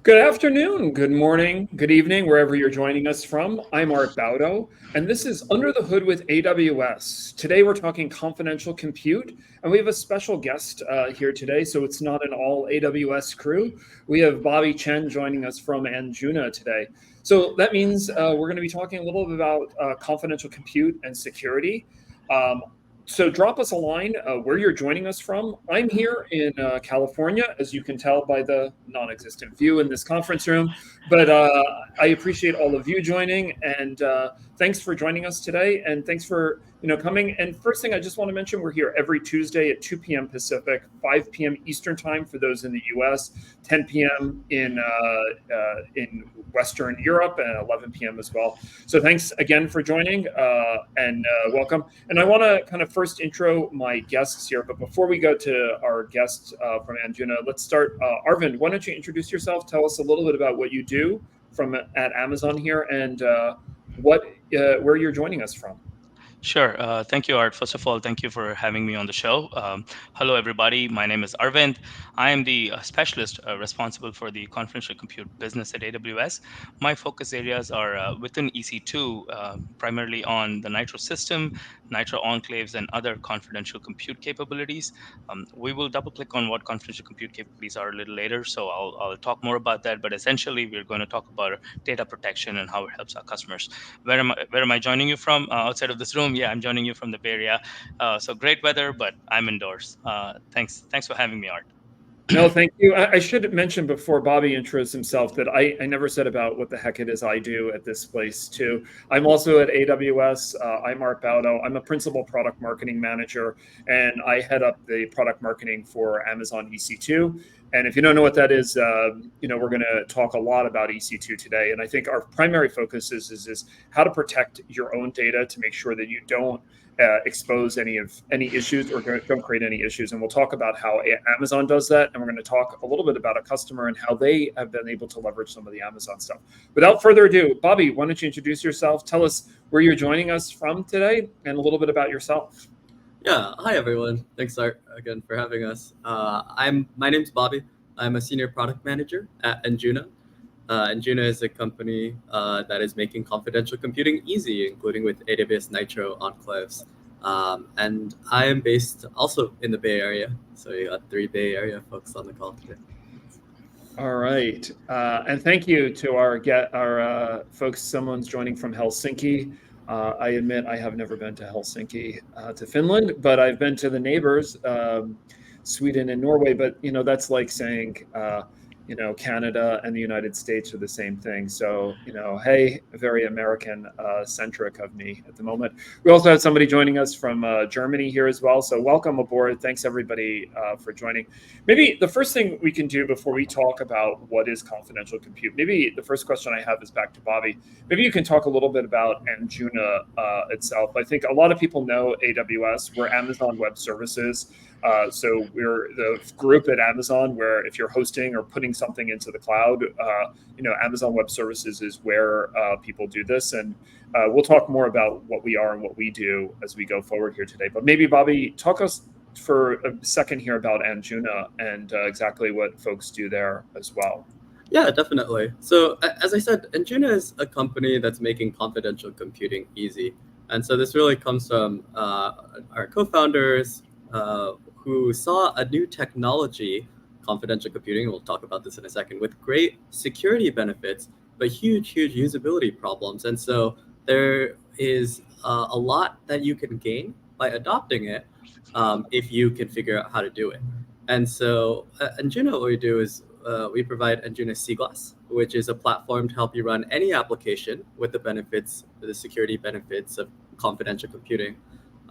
Good afternoon, good morning, good evening, wherever you're joining us from. I'm Baudo, and this is Under the Hood with AWS. Today we're talking confidential compute, and we have a special guest here today, so it's not an all AWS crew. We have Bobbie Chen joining us from Anjuna today. So that means we're going to be talking a little bit about confidential compute and security. Um, so drop us a line where you're joining us from. I'm here in California, as you can tell by the non-existent view in this conference room. But I appreciate all of you joining, and thanks for joining us today. And thanks for coming. And first thing I just want to mention, we're here every Tuesday at 2 p.m. Pacific, 5 p.m. Eastern time for those in the U.S., 10 p.m. In Western Europe, and 11 p.m. as well. So thanks again for joining and welcome. And I want to kind of first intro my guests here, but before we go to our guests from Anjuna, let's start. Arvind, why don't you introduce yourself? Tell us a little bit about what you do at Amazon here and where you're joining us from. Sure. Thank you, Art. First of all, thank you for having me on the show. Hello, everybody. My name is Arvind. I am the specialist responsible for the confidential compute business at AWS. My focus areas are within EC2, primarily on the Nitro system, Nitro Enclaves, and other confidential compute capabilities. We will double click on what confidential compute capabilities are a little later, so I'll talk more about that. But essentially, we're going to talk about data protection and how it helps our customers. Where am I joining you from outside of this room? Yeah, I'm joining you from the Bay Area. So great weather, but I'm indoors. Thanks for having me, Art. No, thank you. I should mention before Bobbie intros himself that I never said about what the heck it is I do at this place too. I'm also at AWS. I'm Baudo. I'm a principal product marketing manager, and I head up the product marketing for Amazon EC2. And if you don't know what that is, we're going to talk a lot about EC2 today. And I think our primary focus is how to protect your own data to make sure that you don't expose any issues or don't create any issues. And we'll talk about how Amazon does that. And we're going to talk a little bit about a customer and how they have been able to leverage some of the Amazon stuff. Without further ado, Bobbie, why don't you introduce yourself? Tell us where you're joining us from today and a little bit about yourself. Yeah, hi everyone. Thanks, Art, again for having us. My name's Bobbie. I'm a senior product manager at Anjuna. Anjuna is a company that is making confidential computing easy, including with AWS Nitro Enclaves. And I am based also in the Bay Area. So you got 3 Bay Area folks on the call today. All right, and thank you to our folks. Someone's joining from Helsinki. I admit I have never been to Helsinki, to Finland, but I've been to the neighbors, Sweden and Norway. But that's like saying, Canada and the United States are the same thing. So, hey, very American centric of me at the moment. We also have somebody joining us from Germany here as well. So welcome aboard. Thanks everybody for joining. Maybe the first thing we can do before we talk about what is confidential compute, maybe the first question I have is back to Bobbie. Maybe you can talk a little bit about Anjuna itself. I think a lot of people know AWS. We're Amazon Web Services. So we're the group at Amazon where if you're hosting or putting something into the cloud, Amazon Web Services is where people do this. And we'll talk more about what we are and what we do as we go forward here today. But maybe, Bobbie, talk us for a second here about Anjuna and exactly what folks do there as well. Yeah, definitely. So as I said, Anjuna is a company that's making confidential computing easy. And so this really comes from our co-founders, who saw a new technology, confidential computing, we'll talk about this in a second, with great security benefits, but huge usability problems. And so there is a lot that you can gain by adopting it if you can figure out how to do it. And so Anjuna, what we do is we provide Anjuna CGlass, which is a platform to help you run any application with the security benefits of confidential computing.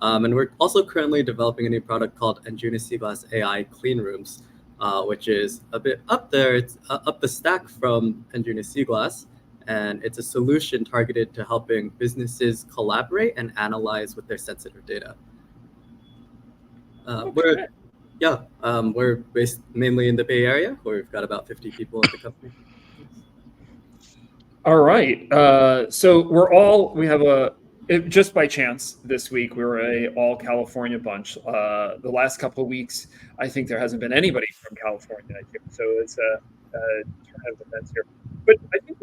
And we're also currently developing a new product called Anjuna CGlass AI Clean Rooms, which is a bit up there. It's up the stack from Anjuna CGlass, and it's a solution targeted to helping businesses collaborate and analyze with their sensitive data. Okay. We're based mainly in the Bay Area, where we've got about 50 people at the company. All right. So we have just by chance this week, we were a all California bunch. The last couple of weeks, I think there hasn't been anybody from California. I think. So turn of events here. But I think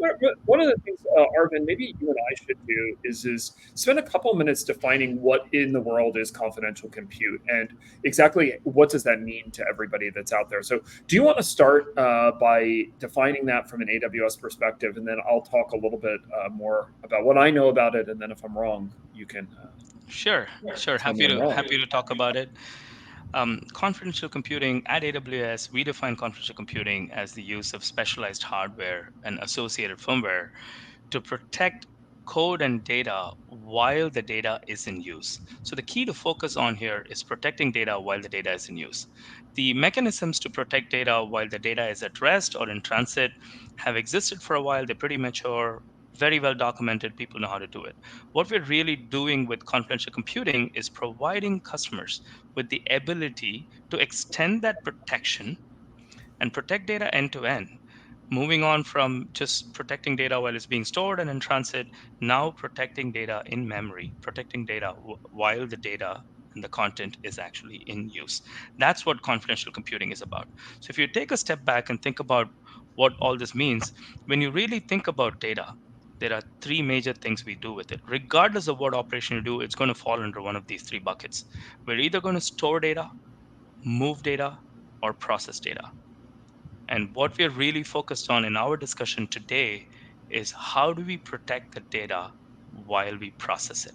one of the things, Arvind, maybe you and I should do is spend a couple of minutes defining what in the world is confidential compute and exactly what does that mean to everybody that's out there. So do you want to start by defining that from an AWS perspective, and then I'll talk a little bit more about what I know about it, and then if I'm wrong, you can Sure. tell me I'm wrong. Happy to talk about it. Confidential computing at AWS, we define confidential computing as the use of specialized hardware and associated firmware to protect code and data while the data is in use. So the key to focus on here is protecting data while the data is in use. The mechanisms to protect data while the data is at rest or in transit have existed for a while. They're pretty mature, very well documented. People know how to do it. What we're really doing with confidential computing is providing customers with the ability to extend that protection and protect data end to end. Moving on from just protecting data while it's being stored and in transit, now protecting data in memory, protecting data while the data and the content is actually in use. That's what confidential computing is about. So if you take a step back and think about what all this means, when you really think about data, there are three major things we do with it. Regardless of what operation you do, it's going to fall under one of these three buckets. We're either going to store data, move data, or process data. And what we're really focused on in our discussion today is how do we protect the data while we process it?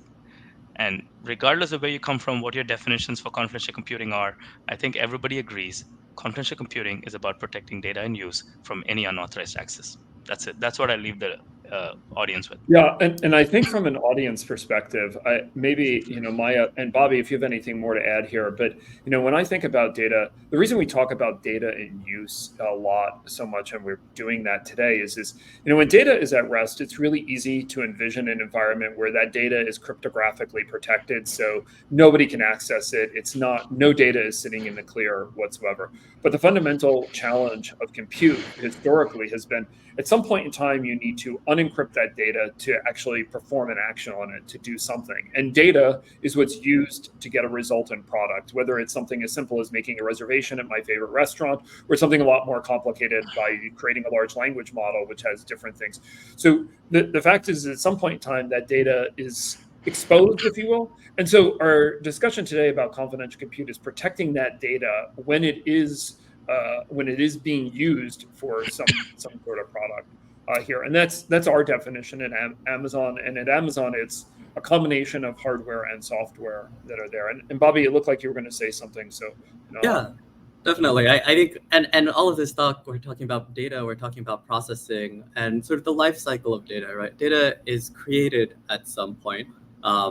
And regardless of where you come from, what your definitions for confidential computing are, I think everybody agrees confidential computing is about protecting data in use from any unauthorized access. That's it. That's what I leave the audience with. Yeah, and I think from an audience perspective, maybe Maya and Bobbie, if you have anything more to add here, but when I think about data, the reason we talk about data in use a lot so much, and we're doing that today, is when data is at rest, it's really easy to envision an environment where that data is cryptographically protected, so nobody can access it. No data is sitting in the clear whatsoever. But the fundamental challenge of compute historically has been, at some point in time, you need to unencrypt that data to actually perform an action on it, to do something. And data is what's used to get a resultant product, whether it's something as simple as making a reservation at my favorite restaurant, or something a lot more complicated by creating a large language model, which has different things. So the fact is, at some point in time, that data is exposed, if you will. And so our discussion today about confidential compute is protecting that data when it is being used for some sort of product here. And that's our definition at Amazon. And at Amazon, it's a combination of hardware and software that are there. And Bobbie, it looked like you were going to say something. So yeah, definitely. I think, and all of this talk, we're talking about data, we're talking about processing and sort of the life cycle of data, right? Data is created at some point.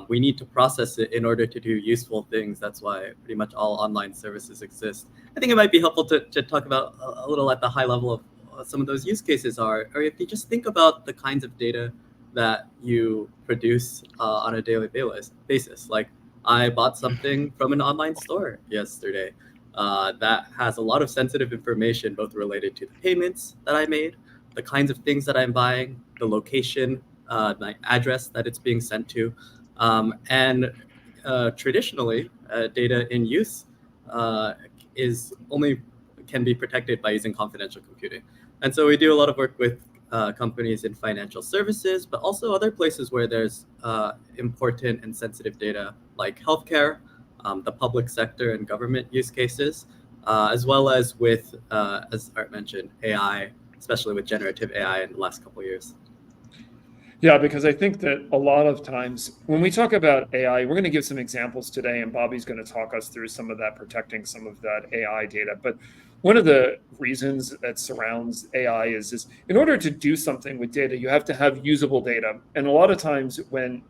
We need to process it in order to do useful things. That's why pretty much all online services exist. I think it might be helpful to talk about a little at the high level of some of those use cases are, or if you just think about the kinds of data that you produce on a daily basis. Like I bought something from an online store yesterday that has a lot of sensitive information, both related to the payments that I made, the kinds of things that I'm buying, the location, my address that it's being sent to. And traditionally, data in use can be protected by using confidential computing. And so we do a lot of work with companies in financial services, but also other places where there's important and sensitive data like healthcare, the public sector and government use cases, as well as with, as Art mentioned, AI, especially with generative AI in the last couple of years. Yeah, because I think that a lot of times when we talk about AI, we're going to give some examples today, and Bobbie's going to talk us through some of that, protecting some of that AI data. But one of the reasons that surrounds AI is in order to do something with data, you have to have usable data. And a lot of times when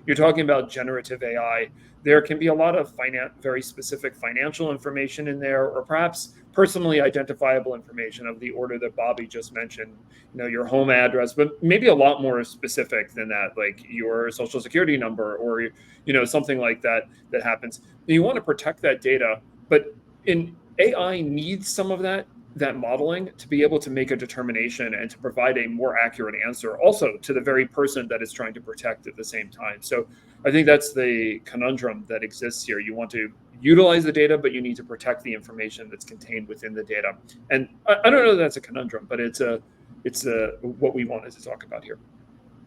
you're talking about generative AI, there can be a lot of very specific financial information in there, or perhaps personally identifiable information of the order that Bobbie just mentioned, your home address, but maybe a lot more specific than that, like your social security number or, something like that happens. And you want to protect that data, but AI needs some of that modeling to be able to make a determination and to provide a more accurate answer also to the very person that is trying to protect at the same time. So I think that's the conundrum that exists here. You want to utilize the data, but you need to protect the information that's contained within the data. And I don't know that that's a conundrum, but it's what we wanted to talk about here.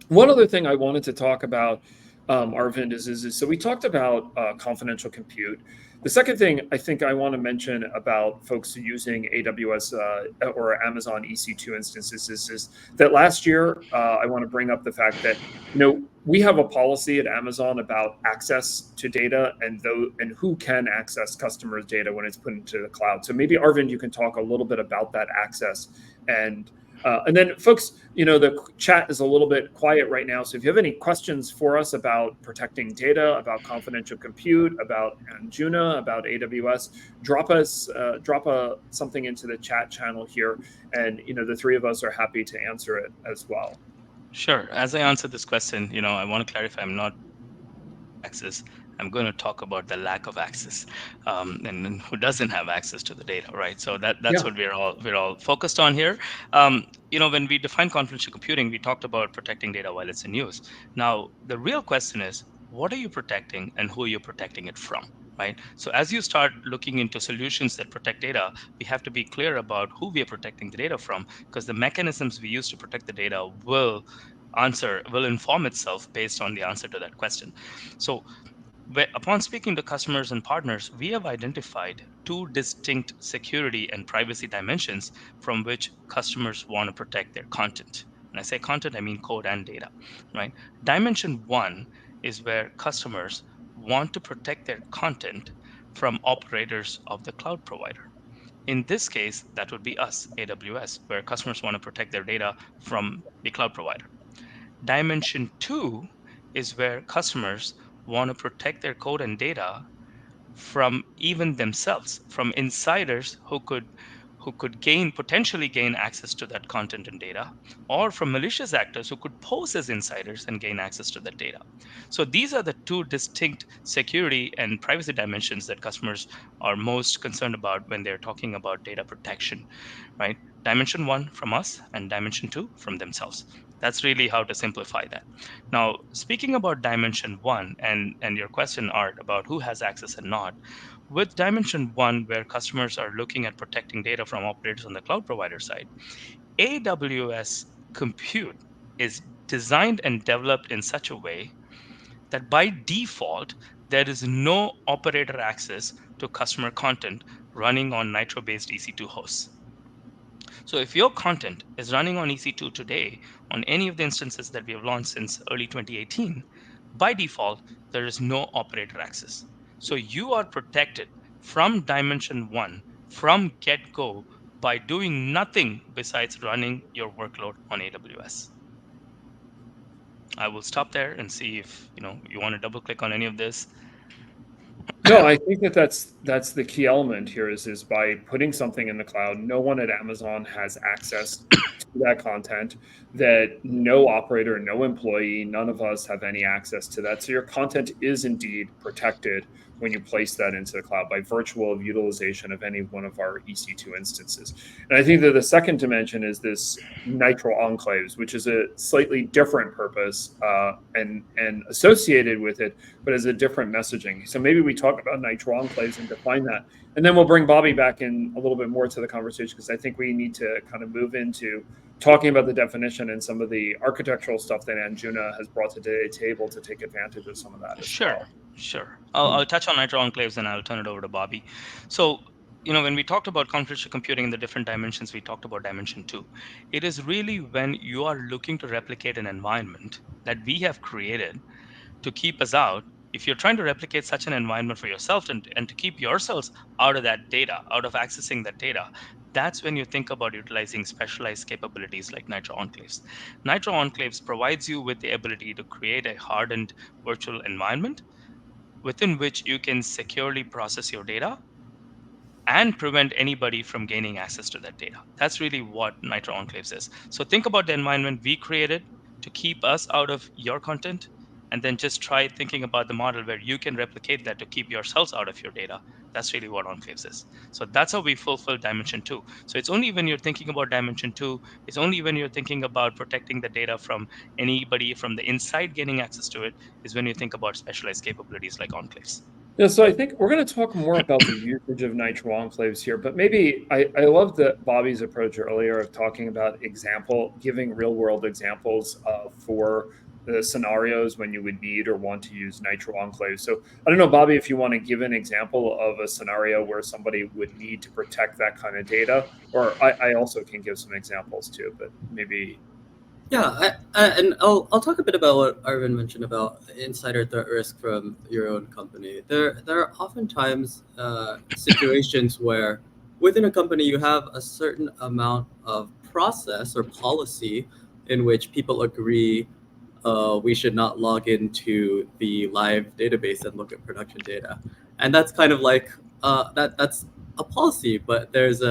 One other thing I wanted to talk about, Arvind, is so we talked about confidential compute. The second thing I think I want to mention about folks using AWS or Amazon EC2 instances is that last year, I want to bring up the fact that we have a policy at Amazon about access to data and who can access customers' data when it's put into the cloud. So maybe Arvind, you can talk a little bit about that access and then, folks, the chat is a little bit quiet right now. So if you have any questions for us about protecting data, about confidential compute, about Anjuna, about AWS, drop something into the chat channel here, and the three of us are happy to answer it as well. Sure. As I answer this question, I want to clarify I'm not access. I'm going to talk about the lack of access, and who doesn't have access to the data, right? So that's what we're all focused on here. When we define confidential computing, we talked about protecting data while it's in use. Now, the real question is, what are you protecting, and who are you protecting it from? Right. So as you start looking into solutions that protect data, we have to be clear about who we are protecting the data from, because the mechanisms we use to protect the data will inform itself based on the answer to that question. So upon speaking to customers and partners, we have identified two distinct security and privacy dimensions from which customers want to protect their content. When I say content, I mean code and data, right? Dimension one is where customers want to protect their content from operators of the cloud provider. In this case, that would be us, AWS, where customers want to protect their data from the cloud provider. Dimension two is where customers want to protect their code and data from even themselves, from insiders who could potentially gain access to that content and data, or from malicious actors who could pose as insiders and gain access to that data. So these are the two distinct security and privacy dimensions that customers are most concerned about when they're talking about data protection, right? Dimension one from us and dimension two from themselves. That's really how to simplify that. Now, speaking about dimension one and your question, Art, about who has access and not, with dimension one, where customers are looking at protecting data from operators on the cloud provider side, AWS compute is designed and developed in such a way that by default, there is no operator access to customer content running on Nitro based EC2 hosts. So if your content is running on EC2 today on any of the instances that we have launched since early 2018, by default, there is no operator access. So you are protected from dimension one from get-go by doing nothing besides running your workload on AWS. I will stop there and see if you want to double click on any of this. No, I think that's the key element here is by putting something in the cloud, no one at Amazon has access to that content, that no operator, no employee, none of us have any access to that. So your content is indeed protected when you place that into the cloud by virtue of utilization of any one of our EC2 instances. And I think that the second dimension is this Nitro Enclaves, which is a slightly different purpose and associated with it, but as a different messaging. So maybe we talk about Nitro Enclaves and define that. And then we'll bring Bobbie back in a little bit more to the conversation, because I think we need to kind of move into talking about the definition and some of the architectural stuff that Anjuna has brought to the table to take advantage of some of that as well. Sure. I'll touch on Nitro Enclaves and I'll turn it over to Bobbie. So, when we talked about confidential computing in the different dimensions, we talked about dimension two. It is really when you are looking to replicate an environment that we have created to keep us out. If you're trying to replicate such an environment for yourself and to keep yourselves out of that data, out of accessing that data, that's when you think about utilizing specialized capabilities like Nitro Enclaves. Nitro Enclaves provides you with the ability to create a hardened virtual environment within which you can securely process your data and prevent anybody from gaining access to that data. That's really what Nitro Enclaves is. So think about the environment we created to keep us out of your content, and then just try thinking about the model where you can replicate that to keep yourselves out of your data. That's really what Enclaves is. So that's how we fulfill dimension two. So it's only when you're thinking about dimension two, it's only when you're thinking about protecting the data from anybody from the inside gaining access to it, is when you think about specialized capabilities like Enclaves. Yeah, so I think we're going to talk more about the usage of Nitro Enclaves here, but maybe I love that Bobbie's approach earlier of talking about giving real world examples for the scenarios when you would need or want to use Nitro Enclaves. So I don't know, Bobbie, if you want to give an example of a scenario where somebody would need to protect that kind of data, or I also can give some examples too, but maybe. Yeah, and I'll talk a bit about what Arvind mentioned about insider threat risk from your own company. There are oftentimes situations where within a company you have a certain amount of process or policy in which people agree we should not log into the live database and look at production data, and that's kind of like that's a policy, but there's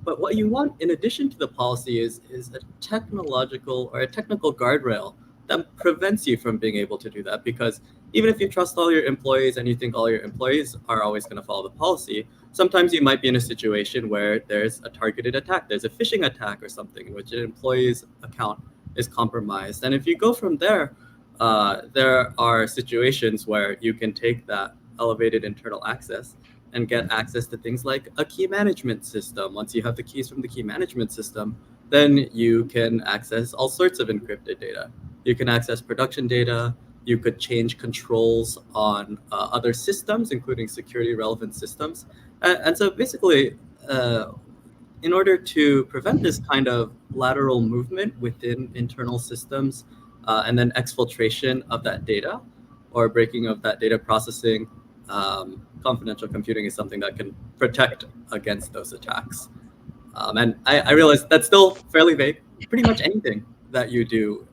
but what you want in addition to the policy is a technological or a technical guardrail that prevents you from being able to do that. Because even if you trust all your employees and you think all your employees are always going to follow the policy, sometimes you might be in a situation where there's a targeted attack, there's a phishing attack or something in which an employee's account is compromised. And if you go from there, there are situations where you can take that elevated internal access and get access to things like a key management system. Once you have the keys from the key management system, then you can access all sorts of encrypted data. You can access production data. You could change controls on other systems, including security relevant systems. And so basically, in order to prevent this kind of lateral movement within internal systems and then exfiltration of that data or breaking of that data processing, confidential computing is something that can protect against those attacks. And I realize that's still fairly vague. Pretty much anything that you do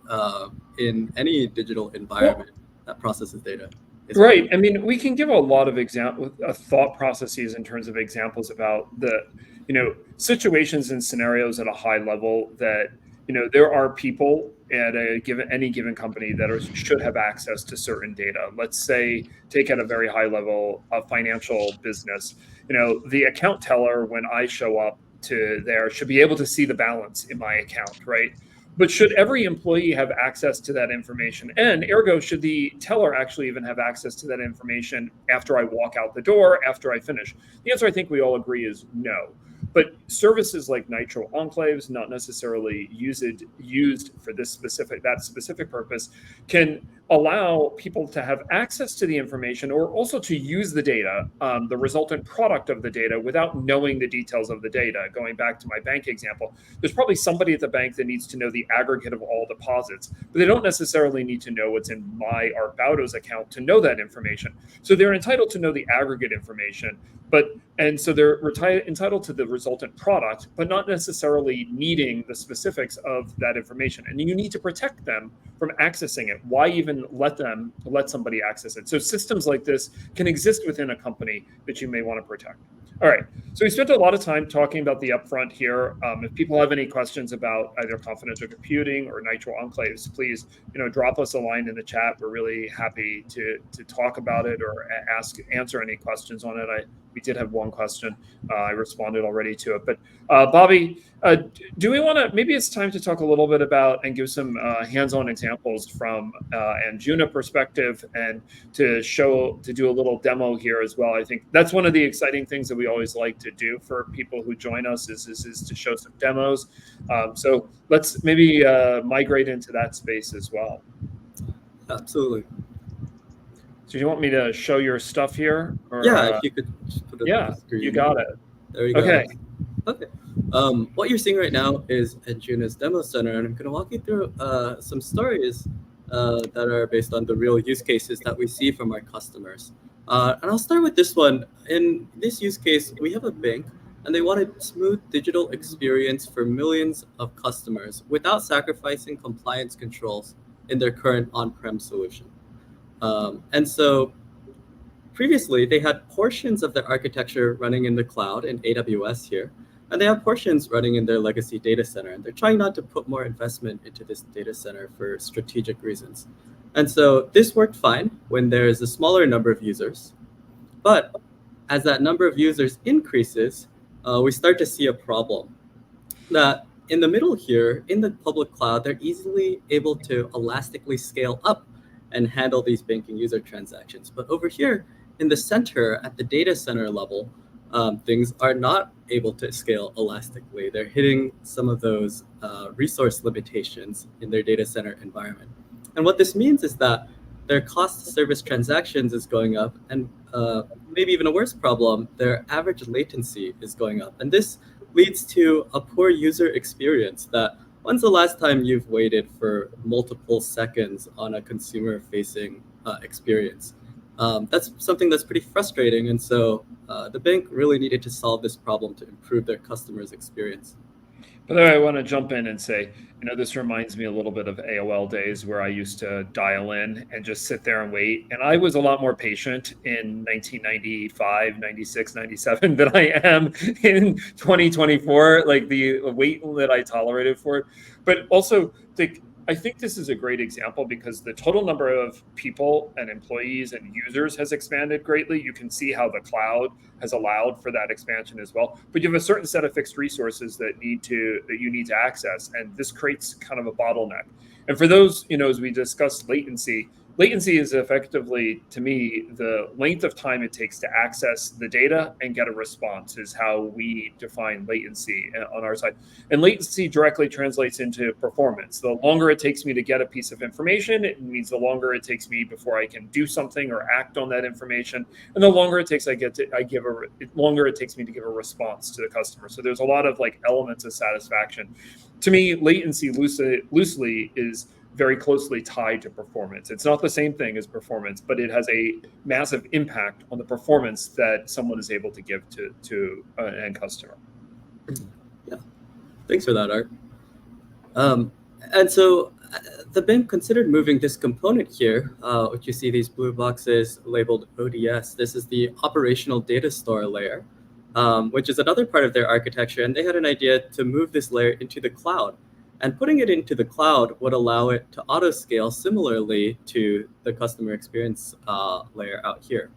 in any digital environment that processes data. Right. I mean, we can give a lot of thought processes in terms of examples about the, situations and scenarios at a high level that, there are people at any given company that should have access to certain data. Let's say, take at a very high level of financial business, the account teller, when I show up to there, should be able to see the balance in my account, right? But should every employee have access to that information? And ergo, should the teller actually even have access to that information after I walk out the door, after I finish? The answer, I think we all agree, is no. But services like Nitro Enclaves, not necessarily used for that specific purpose, can allow people to have access to the information or also to use the data, the resultant product of the data, without knowing the details of the data. Going back to my bank example, there's probably somebody at the bank that needs to know the aggregate of all deposits, but they don't necessarily need to know what's in Baudo's account to know that information. So they're entitled to know the aggregate information, and so they're entitled to the resultant product, but not necessarily needing the specifics of that information. And you need to protect them from accessing it. Why even let somebody access it? So systems like this can exist within a company that you may want to protect. All right, so we spent a lot of time talking about the upfront here. If people have any questions about either confidential computing or Nitro Enclaves, please, drop us a line in the chat. We're really happy to talk about it or answer any questions on it. We did have one question. I responded already to it. But Bobbie, do we want to, maybe it's time to talk a little bit about and give some hands-on examples from Anjuna perspective, and to do a little demo here as well. I think that's one of the exciting things that we always like to do for people who join us is to show some demos. So let's maybe migrate into that space as well. Absolutely. So you want me to show your stuff here? Or, yeah, if you could just put it on the screen. You got it. There you go. Okay. What you're seeing right now is Anjuna's demo center, and I'm going to walk you through some stories that are based on the real use cases that we see from our customers. And I'll start with this one. In this use case, we have a bank, and they wanted smooth digital experience for millions of customers without sacrificing compliance controls in their current on-prem solution. And so previously, they had portions of their architecture running in the cloud in AWS here, and they have portions running in their legacy data center. And they're trying not to put more investment into this data center for strategic reasons. And so this worked fine when there's a smaller number of users. But as that number of users increases, we start to see a problem. That in the middle here, in the public cloud, they're easily able to elastically scale up and handle these banking user transactions. But over here in the center, at the data center level, things are not able to scale elastically. They're hitting some of those resource limitations in their data center environment. And what this means is that their cost to service transactions is going up, and maybe even a worse problem, their average latency is going up. And this leads to a poor user experience. That when's the last time you've waited for multiple seconds on a consumer-facing experience? That's something that's pretty frustrating, and so the bank really needed to solve this problem to improve their customers' experience. By the way, I want to jump in and say, this reminds me a little bit of AOL days where I used to dial in and just sit there and wait. And I was a lot more patient in 1995, 96, 97 than I am in 2024, like the wait that I tolerated for it. But also, I think this is a great example because the total number of people and employees and users has expanded greatly. You can see how the cloud has allowed for that expansion as well. But you have a certain set of fixed resources that you need to access, and this creates kind of a bottleneck. And for those, as we discussed latency is effectively, to me, the length of time it takes to access the data and get a response is how we define latency on our side. And latency directly translates into performance. The longer it takes me to get a piece of information, it means the longer it takes me before I can do something or act on that information. And the longer it takes longer it takes me to give a response to the customer. So there's a lot of elements of satisfaction. To me, latency loosely is very closely tied to performance. It's not the same thing as performance, but it has a massive impact on the performance that someone is able to give to an end customer. Yeah, thanks for that, Art. And so the bank considered moving this component here, which you see these blue boxes labeled ODS. This is the operational data store layer, which is another part of their architecture. And they had an idea to move this layer into the cloud. And putting it into the cloud would allow it to auto-scale similarly to the customer experience layer out here.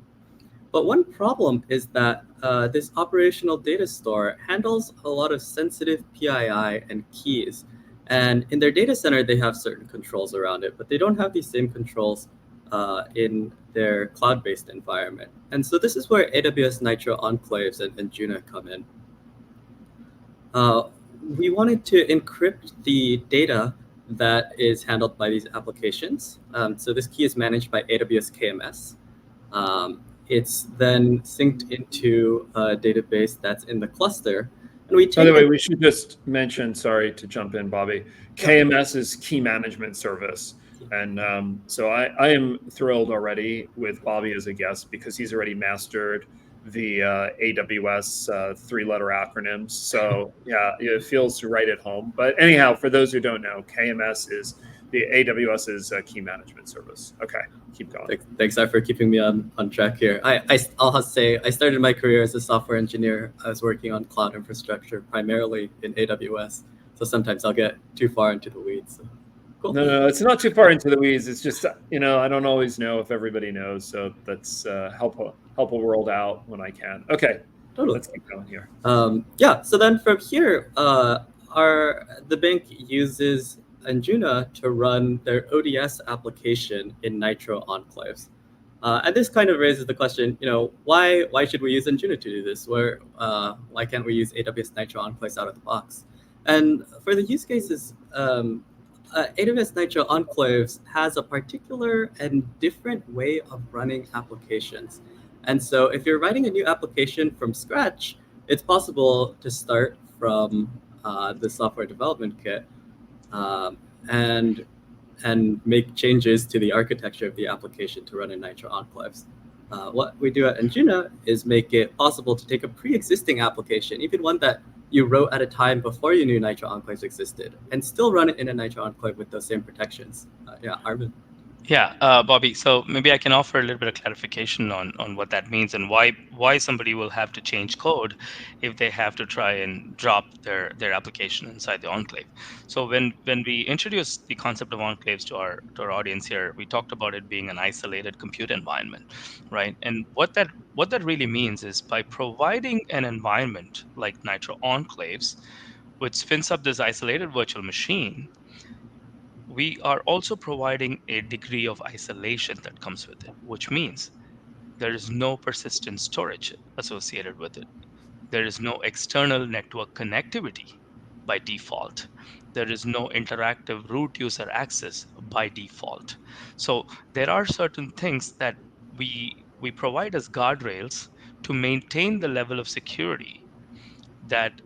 But one problem is that this operational data store handles a lot of sensitive PII and keys. And in their data center, they have certain controls around it, but they don't have these same controls in their cloud-based environment. And so this is where AWS Nitro Enclaves and Anjuna come in. We wanted to encrypt the data that is handled by these applications. So this key is managed by AWS KMS. It's then synced into a database that's in the cluster. And by the way, we should just mention, sorry to jump in, Bobbie, KMS is Key Management Service. And so I am thrilled already with Bobbie as a guest because he's already mastered the AWS three-letter acronyms. So yeah, it feels right at home. But anyhow, for those who don't know, KMS is the AWS's key management service. Okay, keep going. Thanks, Art, for keeping me on track here. I'll have to say, I started my career as a software engineer. I was working on cloud infrastructure, primarily in AWS. So sometimes I'll get too far into the weeds. So. Cool. No, it's not too far into the weeds. It's just, I don't always know if everybody knows. So let's help a world out when I can. Okay, totally. Let's keep going here. So then from here, the bank uses Anjuna to run their ODS application in Nitro Enclaves. And this kind of raises the question, why should we use Anjuna to do this? Why can't we use AWS Nitro Enclaves out of the box? And for the use cases, AWS Nitro Enclaves has a particular and different way of running applications. And so if you're writing a new application from scratch, it's possible to start from the software development kit and make changes to the architecture of the application to run in Nitro Enclaves. What we do at Anjuna is make it possible to take a pre-existing application, even one that you wrote at a time before you knew Nitro Enclaves existed, and still run it in a Nitro Enclave with those same protections. Arvind. Yeah, Bobbie. So maybe I can offer a little bit of clarification on what that means and why somebody will have to change code if they have to try and drop their application inside the enclave. So when we introduced the concept of enclaves to our audience here, we talked about it being an isolated compute environment, right? And what that really means is by providing an environment like Nitro Enclaves, which spins up this isolated virtual machine, we are also providing a degree of isolation that comes with it, which means there is no persistent storage associated with it. There is no external network connectivity by default. There is no interactive root user access by default. So there are certain things that we provide as guardrails to maintain the level of security that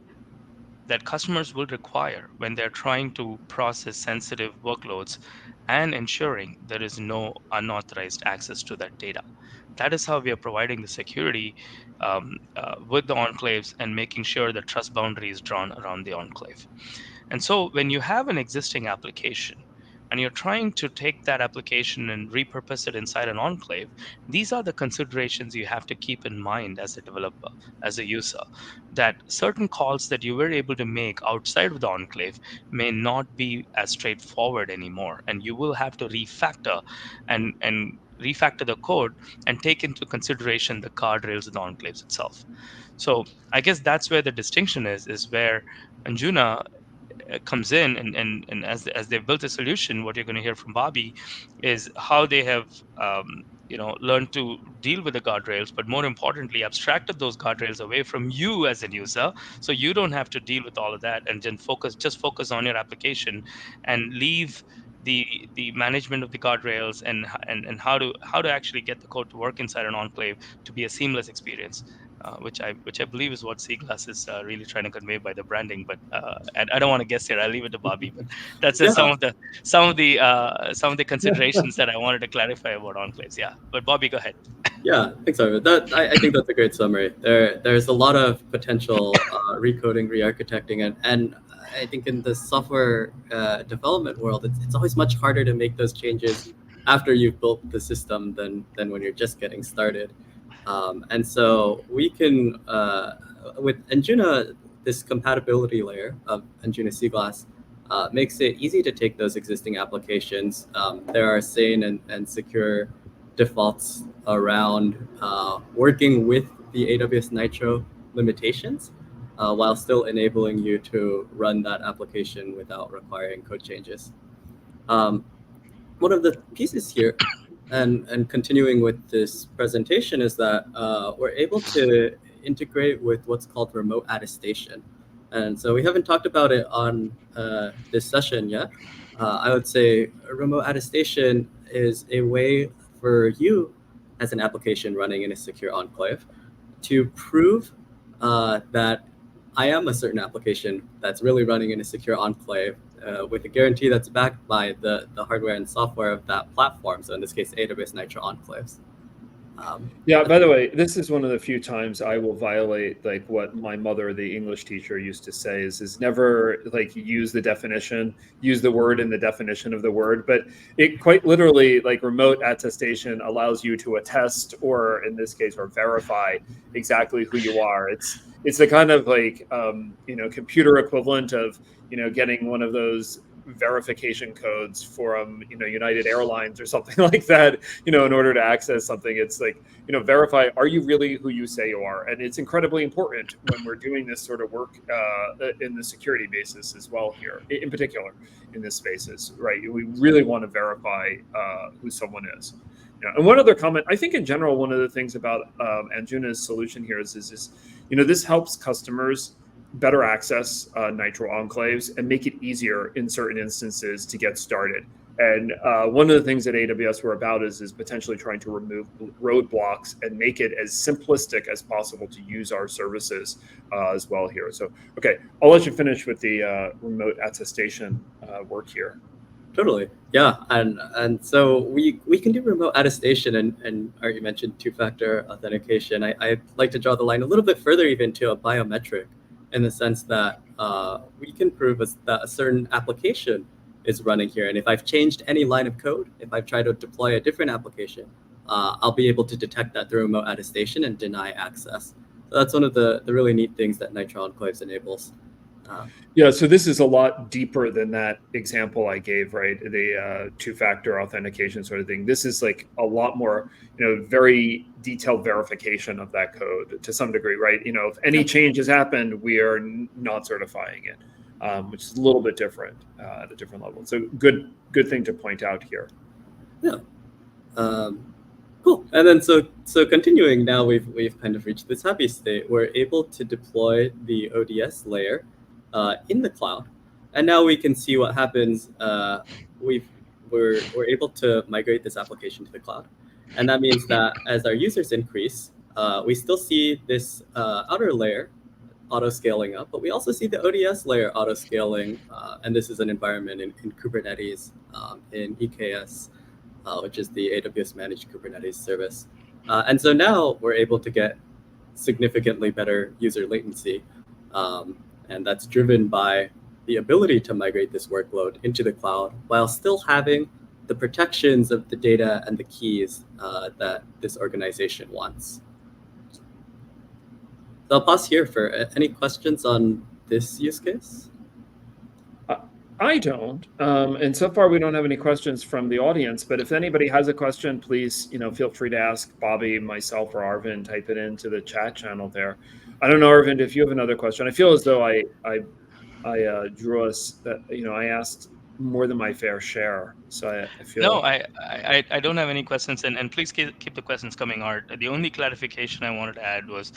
customers will require when they're trying to process sensitive workloads and ensuring there is no unauthorized access to that data. That is how we are providing the security with the enclaves and making sure the trust boundary is drawn around the enclave. And so when you have an existing application and you're trying to take that application and repurpose it inside an enclave, these are the considerations you have to keep in mind as a developer, as a user, that certain calls that you were able to make outside of the enclave may not be as straightforward anymore. And you will have to refactor and refactor the code and take into consideration the guardrails of the enclaves itself. So I guess that's where the distinction is where Anjuna comes in, and as they've built a solution, what you're going to hear from Bobbie is how they have learned to deal with the guardrails, but more importantly abstracted those guardrails away from you as a user, so you don't have to deal with all of that, and then focus on your application and leave the management of the guardrails and how to actually get the code to work inside an enclave to be a seamless experience, which I believe is what Seaglass is really trying to convey by the branding. But I don't want to guess here. I'll leave it to Bobbie. But that's just Yeah, some of the considerations that I wanted to clarify about enclaves. Yeah, but Bobbie, go ahead. yeah, thanks, Arvind. I think that's a great summary. There's a lot of potential recoding, re-architecting, and I think in the software development world, it's always much harder to make those changes after you've built the system than when you're just getting started. And so we can, with Anjuna, this compatibility layer of Anjuna Seaglass makes it easy to take those existing applications. There are sane and secure defaults around working with the AWS Nitro limitations while still enabling you to run that application without requiring code changes. One of the pieces here, and continuing with this presentation, is that we're able to integrate with what's called remote attestation. And so we haven't talked about it on this session yet. I would say remote attestation is a way for you as an application running in a secure enclave to prove that I am a certain application that's really running in a secure enclave with a guarantee that's backed by the hardware and software of that platform. So in this case, AWS Nitro Enclaves. Yeah, by the way, this is one of the few times I will violate like what my mother, the English teacher, used to say is never like use the definition, use the word in the definition of the word. But it quite literally, like remote attestation allows you to attest, or in this case, or verify exactly who you are. It's the kind of like computer equivalent of getting one of those verification codes from United Airlines or something like that in order to access something. It's like verify, are you really who you say you are? And it's incredibly important when we're doing this sort of work in the security basis as well here, in particular in this spaces, right? We really want to verify who someone is. And one other comment, I think in general, one of the things about Anjuna's solution here is this helps customers better access Nitro Enclaves and make it easier in certain instances to get started. And one of the things that AWS were about is potentially trying to remove roadblocks and make it as simplistic as possible to use our services as well here. So, okay, I'll let you finish with the remote attestation work here. Totally, yeah, and so we can do remote attestation, and you mentioned two-factor authentication. I like to draw the line a little bit further, even to a biometric, in the sense that we can prove that a certain application is running here. And if I've changed any line of code, if I've tried to deploy a different application, I'll be able to detect that through remote attestation and deny access. So that's one of the really neat things that Nitro Enclaves enables. Yeah, so this is a lot deeper than that example I gave, right? The two-factor authentication sort of thing. This is like a lot more, very detailed verification of that code to some degree, right? If any change has happened, we are not certifying it, which is a little bit different at a different level. So good thing to point out here. Yeah. Cool. And then so continuing now, we've kind of reached this happy state. We're able to deploy the ODS layer in the cloud, and now we can see what happens. We're able to migrate this application to the cloud, and that means that as our users increase, we still see this outer layer auto scaling up, but we also see the ODS layer auto scaling, and this is an environment in Kubernetes, in EKS. Which is the AWS Managed Kubernetes Service. And so now we're able to get significantly better user latency. And that's driven by the ability to migrate this workload into the cloud while still having the protections of the data and the keys that this organization wants. So I'll pause here for any questions on this use case. I don't, and so far we don't have any questions from the audience. But if anybody has a question, please, feel free to ask Bobbie, myself, or Arvind. Type it into the chat channel there. I don't know, Arvind, if you have another question. I feel as though I drew us that I asked more than my fair share. So I feel no, I don't have any questions, and please keep the questions coming, Art. The only clarification I wanted to add was,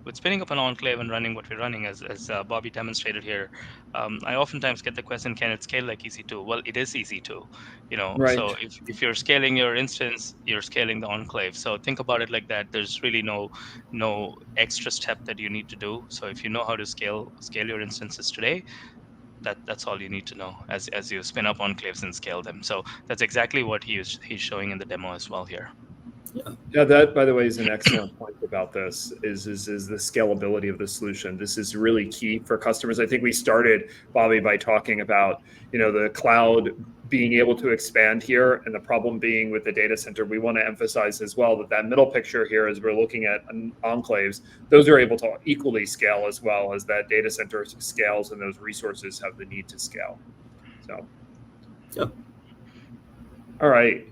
with spinning up an enclave and running what we're running, as Bobbie demonstrated here, I oftentimes get the question, can it scale like EC2? Well, it is EC2, Right. So if you're scaling your instance, you're scaling the enclave. So think about it like that. There's really no extra step that you need to do. So if you know how to scale your instances today, that's all you need to know as you spin up enclaves and scale them. So that's exactly what he's showing in the demo as well here. Yeah, that, by the way, is an excellent point about this, is the scalability of the solution. This is really key for customers. I think we started, Bobbie, by talking about, the cloud being able to expand here, and the problem being with the data center. We want to emphasize as well that middle picture here, as we're looking at enclaves, those are able to equally scale as well as that data center scales, and those resources have the need to scale. So, yep. All right.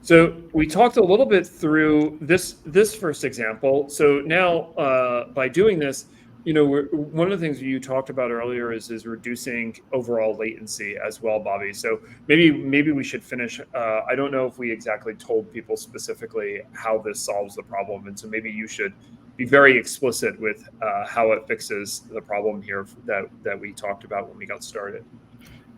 So we talked a little bit through this first example. So now, by doing this, one of the things you talked about earlier is reducing overall latency as well, Bobbie. So maybe we should finish. I don't know if we exactly told people specifically how this solves the problem, and so maybe you should be very explicit with how it fixes the problem here that we talked about when we got started.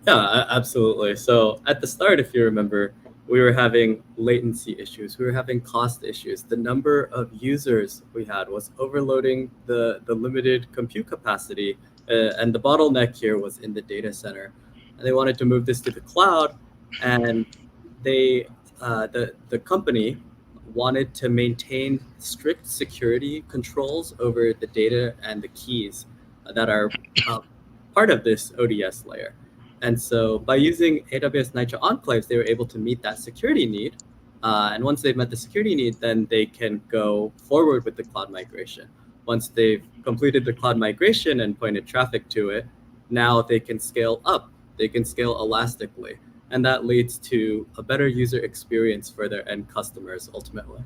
Yeah, absolutely. So at the start, if you remember, we were having latency issues. We were having cost issues. The number of users we had was overloading the limited compute capacity. And the bottleneck here was in the data center. And they wanted to move this to the cloud. And the company wanted to maintain strict security controls over the data and the keys that are part of this ODS layer. And so by using AWS Nitro Enclaves, they were able to meet that security need. And once they've met the security need, then they can go forward with the cloud migration. Once they've completed the cloud migration and pointed traffic to it, now they can scale up. They can scale elastically. And that leads to a better user experience for their end customers ultimately.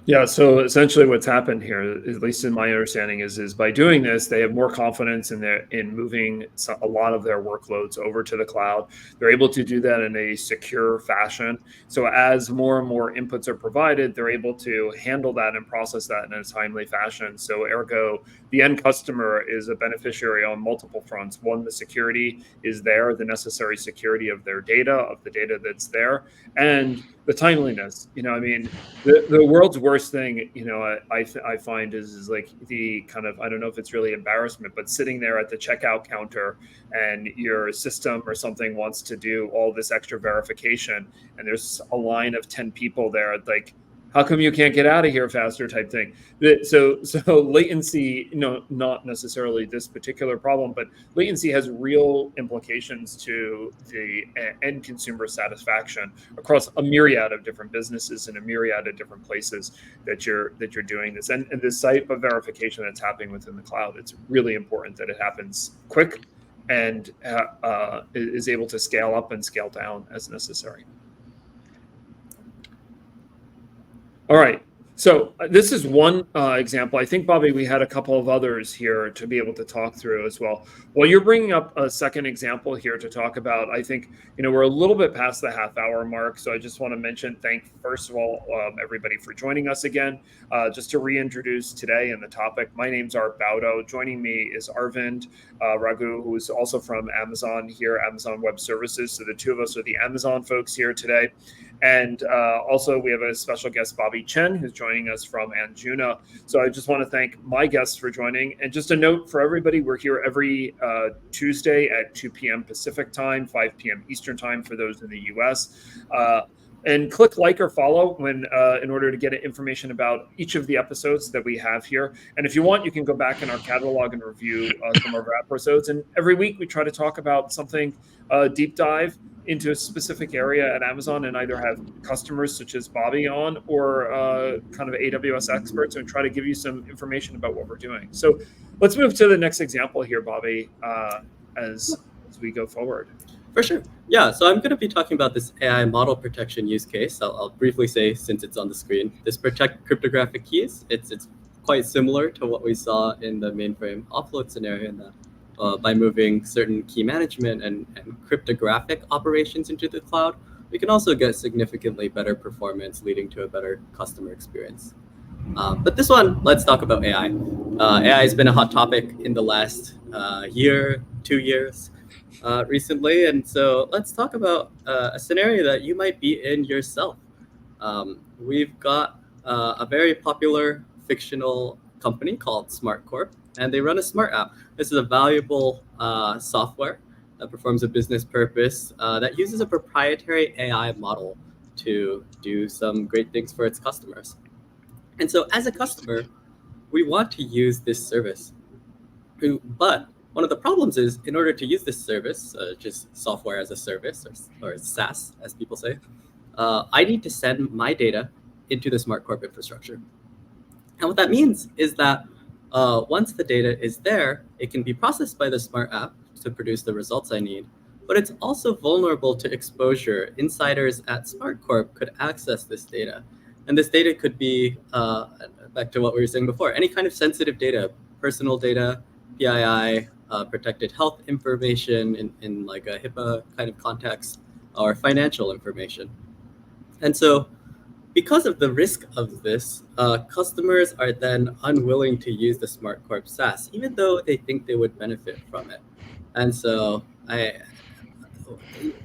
Yeah, so essentially what's happened here, at least in my understanding, is by doing this, they have more confidence in moving a lot of their workloads over to the cloud. They're able to do that in a secure fashion. So as more and more inputs are provided, they're able to handle that and process that in a timely fashion. So ergo, the end customer is a beneficiary on multiple fronts. One, the security is there, the necessary security of their data, of the data that's there, and the timeliness. The world's worst thing, I find is like the kind of, I don't know if it's really embarrassment, but sitting there at the checkout counter and your system or something wants to do all this extra verification, and there's a line of 10 people there, like, how come you can't get out of here faster type thing. So latency, not necessarily this particular problem, but latency has real implications to the end consumer satisfaction across a myriad of different businesses and a myriad of different places that you're doing this. And this type of verification that's happening within the cloud, it's really important that it happens quick and is able to scale up and scale down as necessary. All right. So this is one example. I think, Bobbie, we had a couple of others here to be able to talk through as well. Well, you're bringing up a second example here to talk about. I think, we're a little bit past the half-hour mark, so I just want to thank, first of all, everybody for joining us again. Just to reintroduce today and the topic, my name's Baudo. Joining me is Arvind, Raghu, who is also from Amazon here, Amazon Web Services. So the two of us are the Amazon folks here today. And also we have a special guest, Bobbie Chen, who's joining us from Anjuna. So I just want to thank my guests for joining. And just a note for everybody, we're here every Tuesday at 2 p.m. Pacific time, 5 p.m. Eastern time for those in the US. And click like or follow in order to get information about each of the episodes that we have here. And if you want, you can go back in our catalog and review some of our episodes. And every week we try to talk about something deep dive into a specific area at Amazon, and either have customers such as Bobbie on, or kind of AWS experts, and try to give you some information about what we're doing. So let's move to the next example here, Bobbie, as we go forward. For sure. Yeah, so I'm going to be talking about this AI model protection use case. I'll briefly say, since it's on the screen, this protect cryptographic keys. It's quite similar to what we saw in the mainframe offload scenario, in that by moving certain key management and cryptographic operations into the cloud, we can also get significantly better performance, leading to a better customer experience. But this one, let's talk about AI. AI has been a hot topic in the last year, 2 years recently. And so let's talk about a scenario that you might be in yourself. We've got a very popular fictional company called SmartCorp, and they run a smart app. This is a valuable software that performs a business purpose that uses a proprietary AI model to do some great things for its customers. And so as a customer, we want to use this service. But one of the problems is, in order to use this service, just software as a service, or SaaS, as people say, I need to send my data into the SmartCorp infrastructure. And what that means is that once the data is there, it can be processed by the smart app to produce the results I need. But it's also vulnerable to exposure. Insiders at SmartCorp could access this data. And this data could be, back to what we were saying before, any kind of sensitive data, personal data, PII, protected health information in like a HIPAA kind of context, or financial information. And so because of the risk of this, customers are then unwilling to use the SmartCorp SaaS, even though they think they would benefit from it. And so I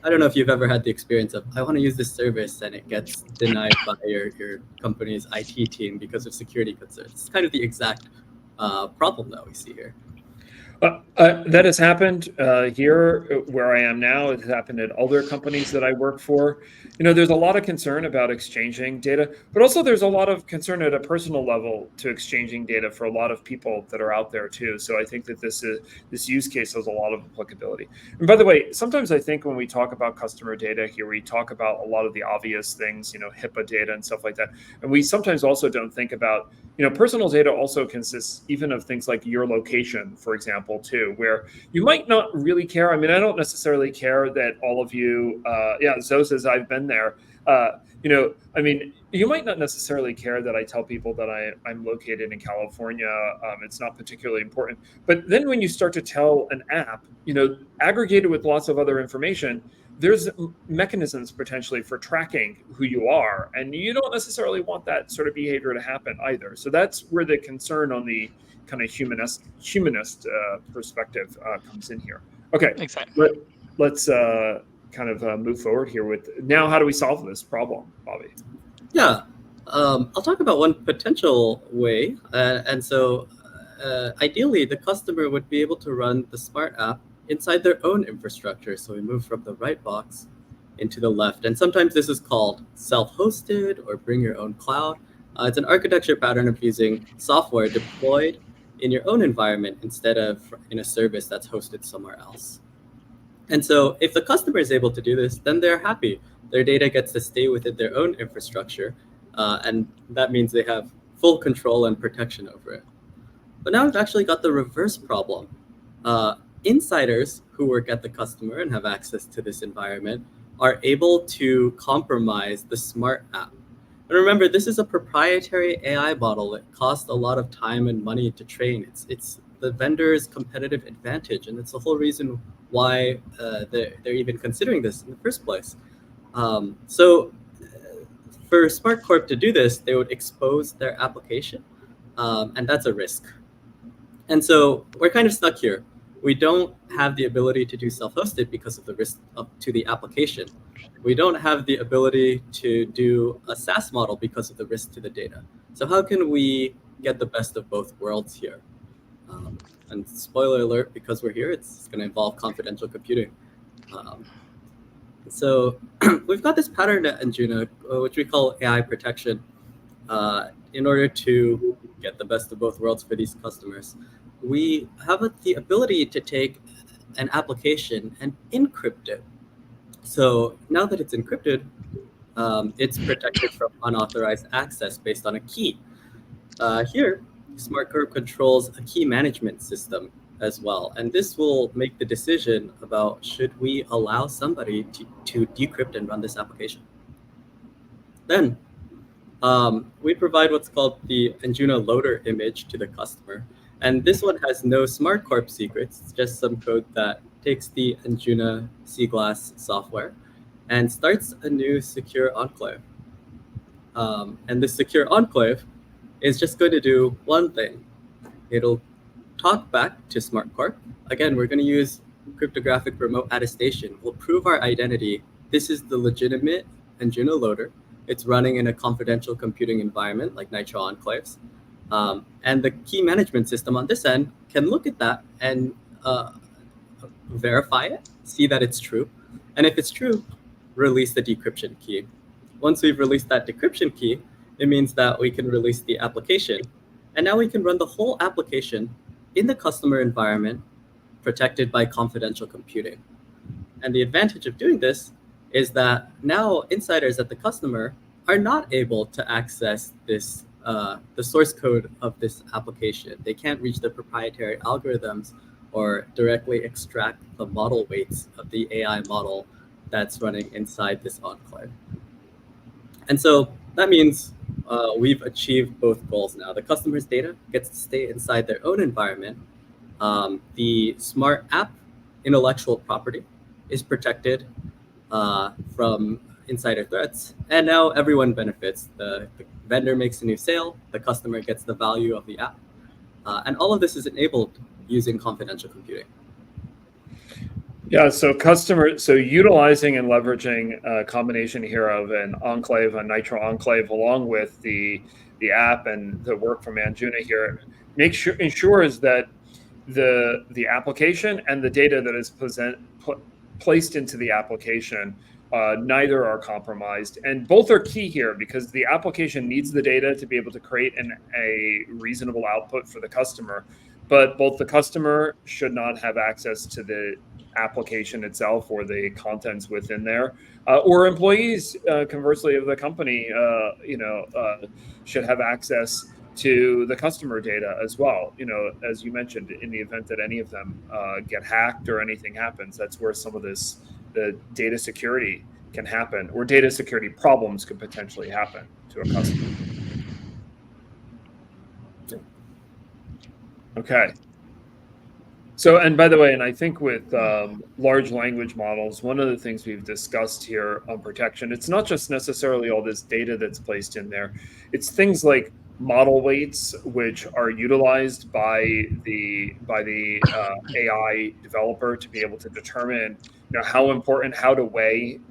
don't know if you've ever had the experience of, I want to use this service, and it gets denied by your company's IT team because of security concerns. It's kind of the exact problem that we see here. That has happened here where I am now. It has happened at other companies that I work for. There's a lot of concern about exchanging data, but also there's a lot of concern at a personal level to exchanging data for a lot of people that are out there too. So I think that this use case has a lot of applicability. And by the way, sometimes I think when we talk about customer data here, we talk about a lot of the obvious things, HIPAA data and stuff like that. And we sometimes also don't think about, personal data also consists even of things like your location, for example, too, where you might not really care. I mean, I don't necessarily care that all of you, Zoe says I've been there. I mean, you might not necessarily care that I tell people that I'm located in California. It's not particularly important. But then when you start to tell an app, aggregated with lots of other information, there's mechanisms potentially for tracking who you are. And you don't necessarily want that sort of behavior to happen either. So that's where the concern on the kind of humanist perspective comes in here. Okay, exactly. Let's kind of move forward here with, now how do we solve this problem, Bobbie? Yeah, I'll talk about one potential way. And so ideally, the customer would be able to run the smart app inside their own infrastructure. So we move from the right box into the left. And sometimes this is called self-hosted or bring your own cloud. It's an architecture pattern of using software deployed in your own environment instead of in a service that's hosted somewhere else. And so if the customer is able to do this, then they're happy. Their data gets to stay within their own infrastructure. And that means they have full control and protection over it. But now we've actually got the reverse problem. Insiders who work at the customer and have access to this environment are able to compromise the smart app. And remember, this is a proprietary AI model. It costs a lot of time and money to train. It's the vendor's competitive advantage, and it's the whole reason why they're even considering this in the first place. So for Smart Corp to do this, they would expose their application, and that's a risk. And so we're kind of stuck here. We don't have the ability to do self-hosted because of the risk to the application. We don't have the ability to do a SaaS model because of the risk to the data. So how can we get the best of both worlds here? And spoiler alert, because we're here, it's going to involve confidential computing. So we've got this pattern at Anjuna, which we call AI protection, in order to get the best of both worlds for these customers. We have the ability to take an application and encrypt it. So now that it's encrypted, it's protected from unauthorized access based on a key. Here, SmartCorp controls a key management system as well. And this will make the decision about should we allow somebody to decrypt and run this application. Then we provide what's called the Anjuna loader image to the customer. And this one has no SmartCorp secrets. It's just some code that takes the Anjuna CGlass software and starts a new secure enclave. And this secure enclave is just going to do one thing. It'll talk back to SmartCorp. Again, we're going to use cryptographic remote attestation. We'll prove our identity. This is the legitimate Anjuna loader. It's running in a confidential computing environment like Nitro Enclaves. And the key management system on this end can look at that and verify it, see that it's true. And if it's true, release the decryption key. Once we've released that decryption key, it means that we can release the application. And now we can run the whole application in the customer environment, protected by confidential computing. And the advantage of doing this is that now insiders at the customer are not able to access this the source code of this application. They can't reach the proprietary algorithms or directly extract the model weights of the AI model that's running inside this enclave. And so that means we've achieved both goals now. The customer's data gets to stay inside their own environment. The smart app intellectual property is protected from insider threats. And now everyone benefits. The vendor makes a new sale, the customer gets the value of the app. And all of this is enabled using confidential computing. Yeah, so utilizing and leveraging a combination here of an enclave, a Nitro Enclave, along with the app and the work from Anjuna here, ensures that the application and the data that is placed into the application, neither are compromised. And both are key here because the application needs the data to be able to create a reasonable output for the customer. But both the customer should not have access to the application itself or the contents within there, or employees, conversely, of the company, should have access to the customer data as well. As you mentioned, in the event that any of them get hacked or anything happens, that's where some of the data security can happen, or data security problems could potentially happen to a customer. Okay. So, and by the way, and I think with large language models, one of the things we've discussed here on protection, it's not just necessarily all this data that's placed in there. It's things like model weights, which are utilized by the AI developer to be able to determine how important,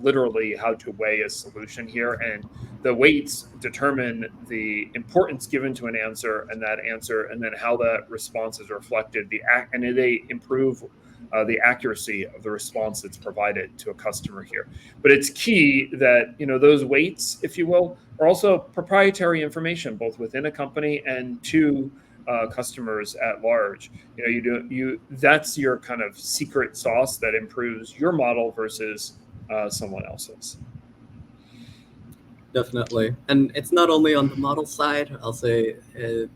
literally how to weigh a solution here. And the weights determine the importance given to an answer, and then how that response is reflected, and they improve the accuracy of the response that's provided to a customer here. But it's key that those weights, if you will, are also proprietary information, both within a company and to customers at large. That's your kind of secret sauce that improves your model versus someone else's. Definitely. And it's not only on the model side. I'll say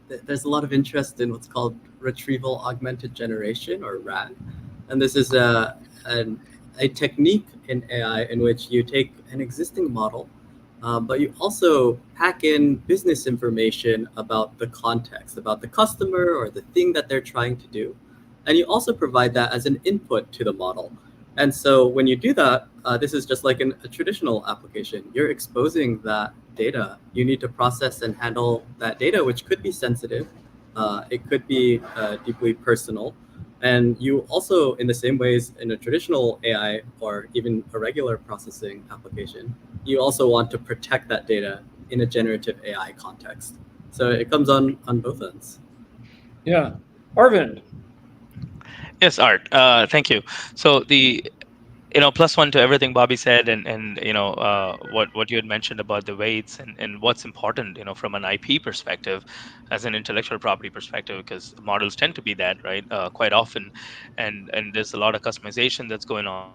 there's a lot of interest in what's called retrieval augmented generation, or RAG. And this is a technique in AI in which you take an existing model, but you also pack in business information about the context, about the customer or the thing that they're trying to do. And you also provide that as an input to the model. And so when you do that, this is just like a traditional application. You're exposing that data. You need to process and handle that data, which could be sensitive. It could be deeply personal. And you also, in the same ways in a traditional AI or even a regular processing application, you also want to protect that data in a generative AI context. So it comes on both ends. Yeah. Arvind. Yes, Art. Thank you. So the plus one to everything Bobbie said, and what you had mentioned about the weights and what's important, from an IP perspective, as an intellectual property perspective, because models tend to be that, right, quite often, and there's a lot of customization that's going on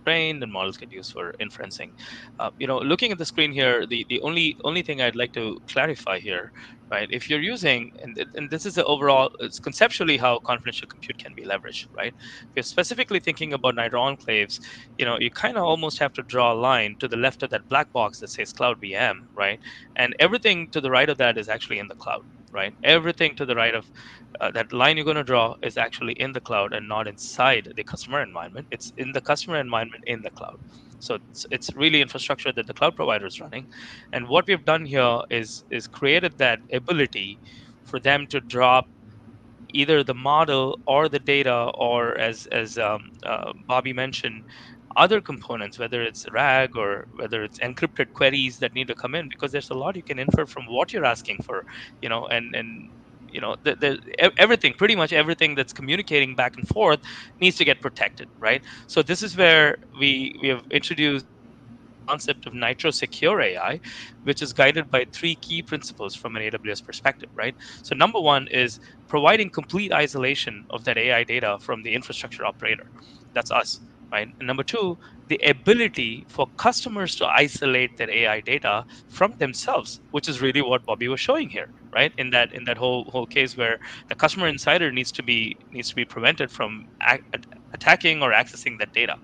trained and models get used for inferencing. Looking at the screen here, the only thing I'd like to clarify here, right? If you're using, and this is the overall, it's conceptually how confidential compute can be leveraged, right? If you're specifically thinking about Nitro Enclaves, you kind of almost have to draw a line to the left of that black box that says Cloud VM, right? And everything to the right of that is actually in the cloud, right? Everything to the right of that line you're going to draw is actually in the cloud and not inside the customer environment. It's in the customer environment in the cloud. So it's really infrastructure that the cloud provider is running. And what we've done here is created that ability for them to drop either the model or the data, or as Bobbie mentioned, other components, whether it's RAG or whether it's encrypted queries that need to come in, because there's a lot you can infer from what you're asking for, and everything, pretty much everything that's communicating back and forth needs to get protected, right? So this is where we have introduced concept of Nitro Secure AI, which is guided by three key principles from an AWS perspective, right? So number one is providing complete isolation of that AI data from the infrastructure operator. That's us, right? And number two, the ability for customers to isolate their AI data from themselves, which is really what Bobbie was showing here, right? In that whole case where the customer insider needs to be prevented from attacking or accessing that data.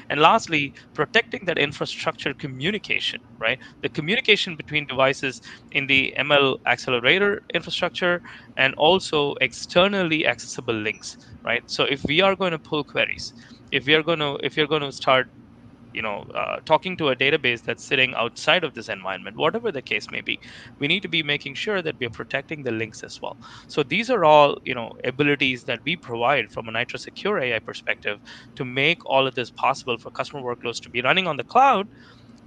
And lastly, protecting that infrastructure communication, right? The communication between devices in the ML accelerator infrastructure and also externally accessible links, right? So if we are going to pull queries, if you're going to start talking to a database that's sitting outside of this environment, whatever the case may be, we need to be making sure that we're protecting the links as well. So these are all abilities that we provide from a Nitro Secure AI perspective to make all of this possible for customer workloads to be running on the cloud,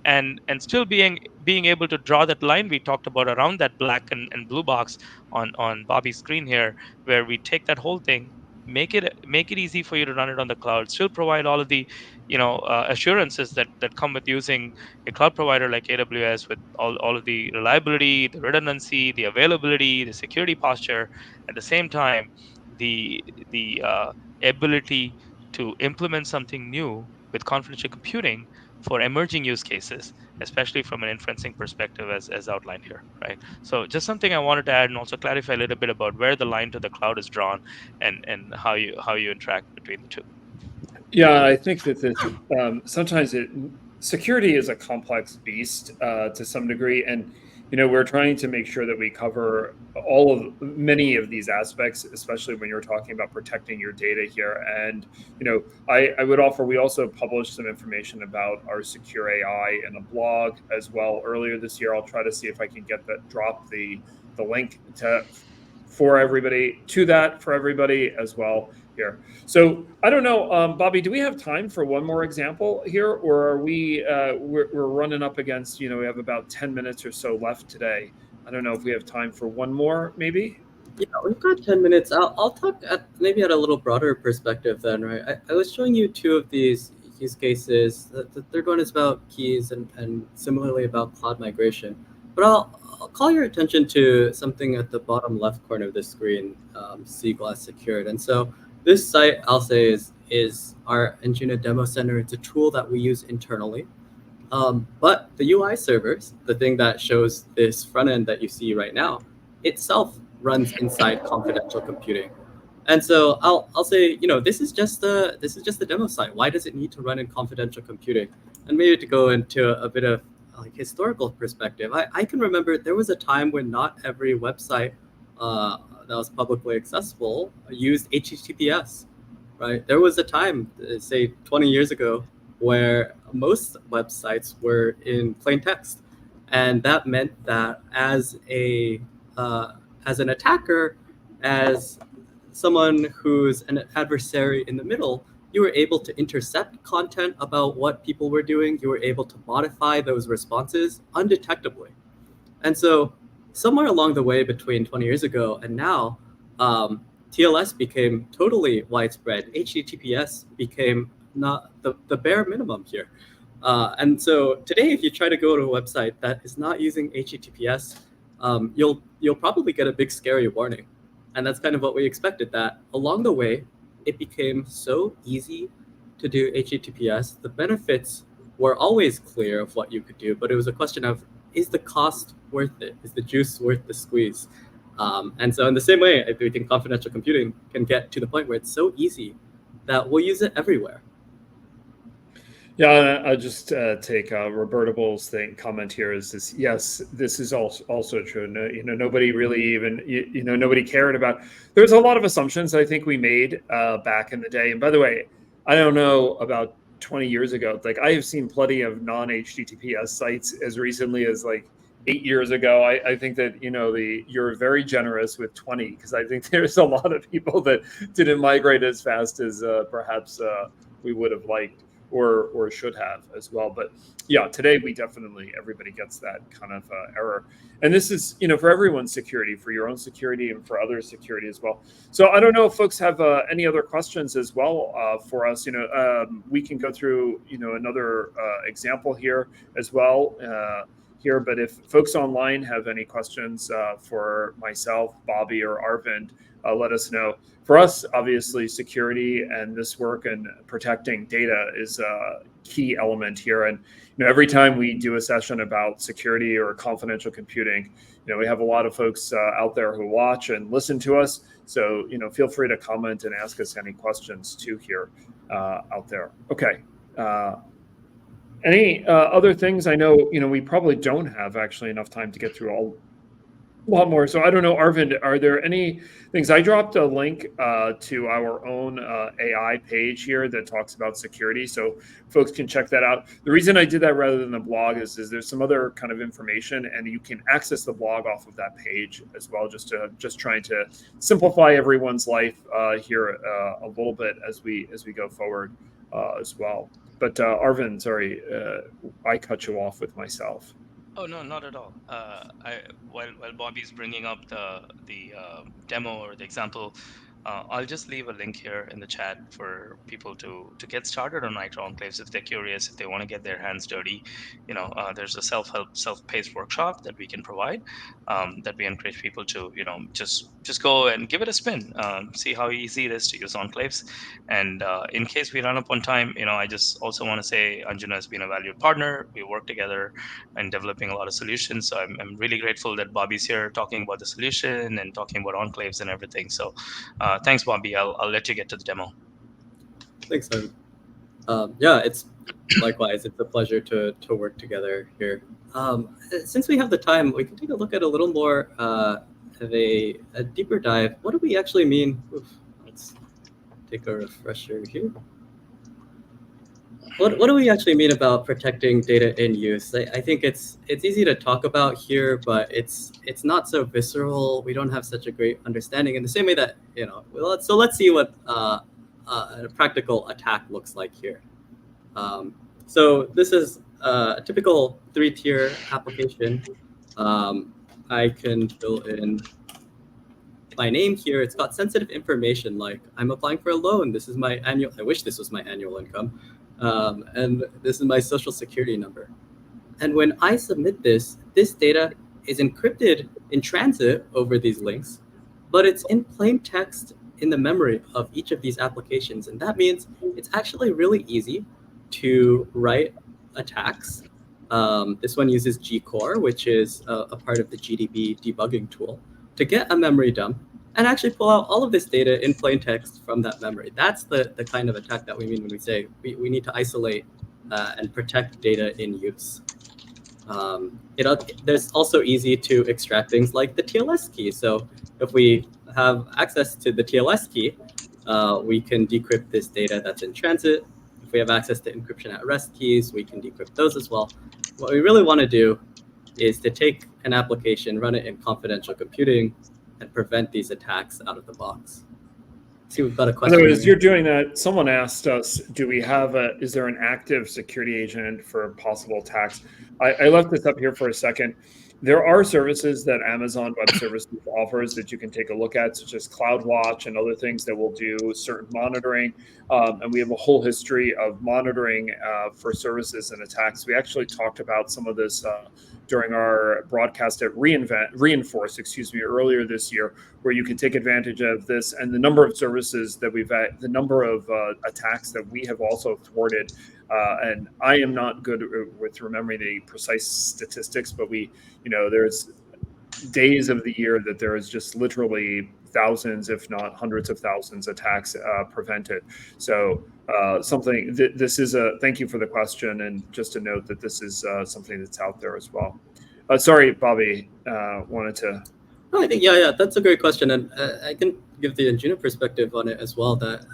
and still being able to draw that line we talked about around that black and blue box on Bobbie's screen here, where we take that whole thing, make it easy for you to run it on the cloud, still provide all of the assurances that come with using a cloud provider like AWS, with all of the reliability, the redundancy, the availability, the security posture. At the same time, the ability to implement something new with confidential computing for emerging use cases, especially from an inferencing perspective, as outlined here, right? So just something I wanted to add and also clarify a little bit about where the line to the cloud is drawn, and how you interact between the two. Yeah, I think that sometimes security is a complex beast to some degree, and we're trying to make sure that we cover many of these aspects, especially when you're talking about protecting your data here. And I would offer, we also published some information about our secure AI in a blog as well earlier this year. I'll try to see if I can drop the link for everybody to that for everybody as well here. So I don't know, Bobbie, do we have time for one more example here, or are we're running up against, we have about 10 minutes or so left today. I don't know if we have time for one more, maybe. Yeah, we've got 10 minutes. I'll talk maybe at a little broader perspective then, right? I was showing you two of these use cases. The third one is about keys and similarly about cloud migration. But I'll call your attention to something at the bottom left corner of the screen, C Glass Secured. And so this site, I'll say, is our Anjuna demo center. It's a tool that we use internally. But the UI servers, the thing that shows this front end that you see right now, itself runs inside confidential computing. And so I'll say, this is just the demo site. Why does it need to run in confidential computing? And maybe to go into a bit of like historical perspective, I can remember there was a time when not every website that was publicly accessible used HTTPS, right? There was a time, say 20 years ago, where most websites were in plain text, and that meant that as an attacker, as someone who's an adversary in the middle, you were able to intercept content about what people were doing. You were able to modify those responses undetectably. And so somewhere along the way between 20 years ago and now, TLS became totally widespread. HTTPS became not the bare minimum here. And so today, if you try to go to a website that is not using HTTPS, you'll probably get a big scary warning. And that's kind of what we expected, that along the way, it became so easy to do HTTPS. The benefits were always clear of what you could do, but it was a question of, is the cost worth it? Is the juice worth the squeeze? And so in the same way, I think confidential computing can get to the point where it's so easy that we'll use it everywhere. Yeah, I'll just take Roberta Bull's comment here. Is this? Yes, this is also true. No, nobody really even nobody cared about. There's a lot of assumptions I think we made back in the day. And by the way, I don't know about 20 years ago. Like I have seen plenty of non-HTTPS sites as recently as like 8 years ago. I think that you're very generous with 20, because I think there's a lot of people that didn't migrate as fast as perhaps we would have liked. Or should have as well. But yeah, today everybody gets that kind of error. And this is, for everyone's security, for your own security and for others' security as well. So I don't know if folks have any other questions as well for us. We can go through, another example here as well here. But if folks online have any questions for myself, Bobbie, or Arvind, let us know. For us, obviously, security and this work and protecting data is a key element here. And every time we do a session about security or confidential computing, we have a lot of folks out there who watch and listen to us. So feel free to comment and ask us any questions too here out there. Okay. Any other things? I know we probably don't have actually enough time to get through a lot more. So I don't know, Arvind, are there any things? I dropped a link to our own AI page here that talks about security, so folks can check that out. The reason I did that rather than the blog is there's some other kind of information, and you can access the blog off of that page as well, just trying to simplify everyone's life here a little bit as we go forward as well. But Arvind, sorry, I cut you off with myself. Oh no, not at all. While Bobbie's bringing up the demo or the example, I'll just leave a link here in the chat for people to get started on Nitro Enclaves if they're curious, if they want to get their hands dirty. There's a self-help, self-paced workshop that we can provide, that we encourage people to just go and give it a spin, see how easy it is to use Enclaves. And in case we run up on time, I just also want to say Anjuna has been a valued partner. We work together in developing a lot of solutions. So I'm really grateful that Bobbie's here talking about the solution and talking about Enclaves and everything. So thanks, Bobbie. I'll let you get to the demo. Thanks, Arvind. Yeah, it's likewise. It's a pleasure to work together here. Since we have the time, we can take a look at a little more of a deeper dive. What do we actually mean? Let's take a refresher here. What do we actually mean about protecting data in use? I think it's easy to talk about here, but it's not so visceral. We don't have such a great understanding in the same way that, so let's see what a practical attack looks like here. So this is a typical 3-tier application. I can fill in my name here. It's got sensitive information like I'm applying for a loan. This is my annual, I wish this was my annual income. And this is my social security number. And when I submit this data is encrypted in transit over these links, but it's in plain text in the memory of each of these applications. And that means it's actually really easy to write attacks. This one uses Gcore, which is a part of the GDB debugging tool, to get a memory dump and actually pull out all of this data in plain text from that memory. That's the kind of attack that we mean when we say we need to isolate and protect data in use. There's also easy to extract things like the TLS key. So if we have access to the TLS key, we can decrypt this data that's in transit. If we have access to encryption at rest keys, we can decrypt those as well. What we really want to do is to take an application, run it in confidential computing, and prevent these attacks out of the box. See, we've got a question. By the way, as you're doing that, someone asked us, is there an active security agent for possible attacks? I left this up here for a second. There are services that Amazon Web Services offers that you can take a look at, such as CloudWatch and other things that will do certain monitoring. And we have a whole history of monitoring for services and attacks. We actually talked about some of this during our broadcast at Reinforce, earlier this year, where you can take advantage of this and the number of services that the number of attacks that we have also thwarted. And I am not good with remembering the precise statistics, but there's days of the year that there is just literally thousands, if not hundreds of thousands, attacks prevented. So this is thank you for the question, and just to note that this is something that's out there as well. Sorry, Bobbie, wanted to. No, I think yeah, that's a great question, and I can give the Anjuna perspective on it as well. That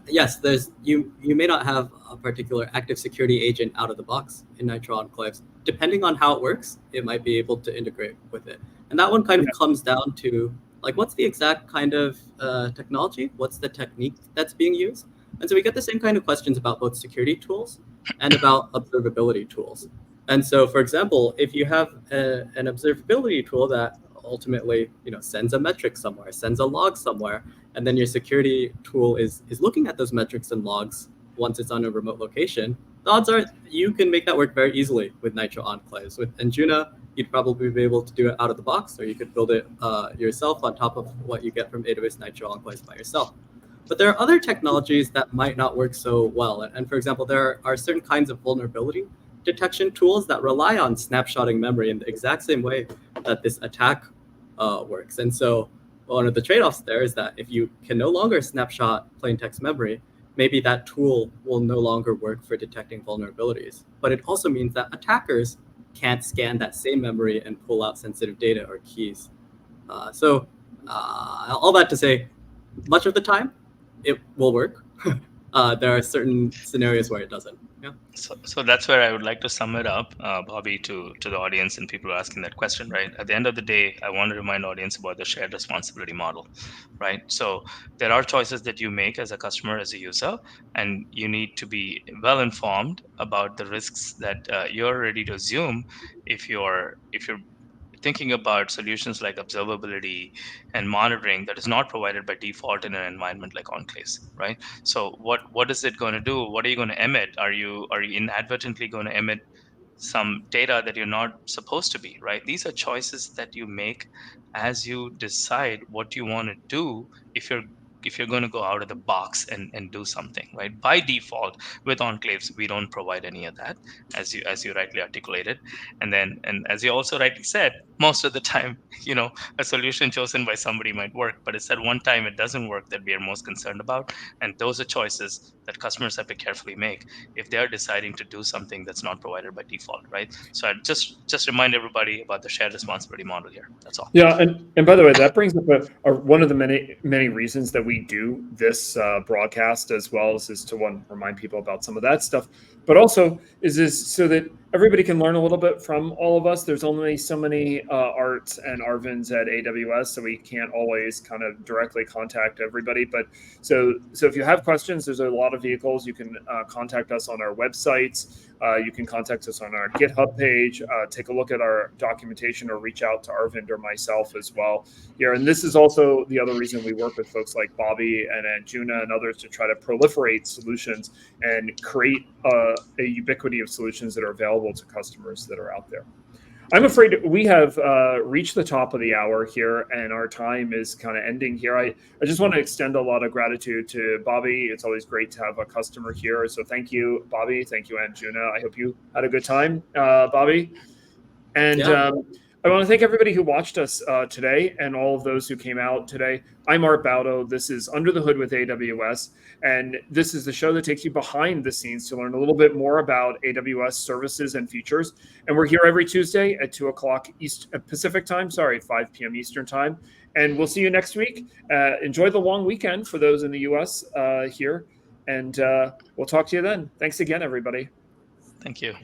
yes, you may not have a particular active security agent out of the box in Nitro Enclaves. Depending on how it works, it might be able to integrate with it. And that one kind of comes down to what's the exact kind of technology? What's the technique that's being used? And so we get the same kind of questions about both security tools and about observability tools. And so, for example, if you have an observability tool that ultimately sends a metric somewhere, sends a log somewhere, and then your security tool is looking at those metrics and logs once it's on a remote location, the odds are you can make that work very easily with Nitro Enclaves. With Anjuna, you'd probably be able to do it out of the box, or you could build it yourself on top of what you get from AWS Nitro Enclaves by yourself. But there are other technologies that might not work so well. And for example, there are certain kinds of vulnerability detection tools that rely on snapshotting memory in the exact same way that this attack works. And so one of the trade-offs there is that if you can no longer snapshot plain text memory, maybe that tool will no longer work for detecting vulnerabilities. But it also means that attackers can't scan that same memory and pull out sensitive data or keys. So all that to say, much of the time, it will work. There are certain scenarios where it doesn't. Yeah. So that's where I would like to sum it up, Bobbie, to the audience and people asking that question, right? At the end of the day, I want to remind audience about the shared responsibility model, right? So there are choices that you make as a customer, as a user, and you need to be well informed about the risks that you're ready to assume if you're thinking about solutions like observability and monitoring that is not provided by default in an environment like Enclaves, right? So what is it going to do? What are you going to emit? Are you inadvertently going to emit some data that you're not supposed to be, right? These are choices that you make as you decide what you want to do if you're going to go out of the box and do something, right? By default, with Enclaves, we don't provide any of that, as you rightly articulated. And as you also rightly said, most of the time, a solution chosen by somebody might work, but it's that one time it doesn't work that we are most concerned about. And those are choices that customers have to carefully make if they are deciding to do something that's not provided by default, right? So I just remind everybody about the shared responsibility model here. That's all. Yeah, and by the way, that brings up one of the many reasons that we do this broadcast, as well as is to remind people about some of that stuff, but also is so that everybody can learn a little bit from all of us. There's only so many Arts and Arvinds at AWS, so we can't always kind of directly contact everybody. But so if you have questions, there's a lot of vehicles. You can contact us on our websites. You can contact us on our GitHub page, take a look at our documentation, or reach out to Arvind or myself as well here. And this is also the other reason we work with folks like Bobbie and Anjuna and others to try to proliferate solutions and create a ubiquity of solutions that are available to customers that are out there. I'm afraid we have reached the top of the hour here, and our time is kind of ending here. I just want to extend a lot of gratitude to Bobbie. It's always great to have a customer here. So thank you, Bobbie. Thank you, Anjuna. I hope you had a good time, Bobbie. And I want to thank everybody who watched us today and all of those who came out today. I'm Art Baudo. This is Under the Hood with AWS. And this is the show that takes you behind the scenes to learn a little bit more about AWS services and features. And we're here every Tuesday at 2 o'clock Pacific time, 5 p.m. Eastern time. And we'll see you next week. Enjoy the long weekend for those in the US here. And we'll talk to you then. Thanks again, everybody. Thank you.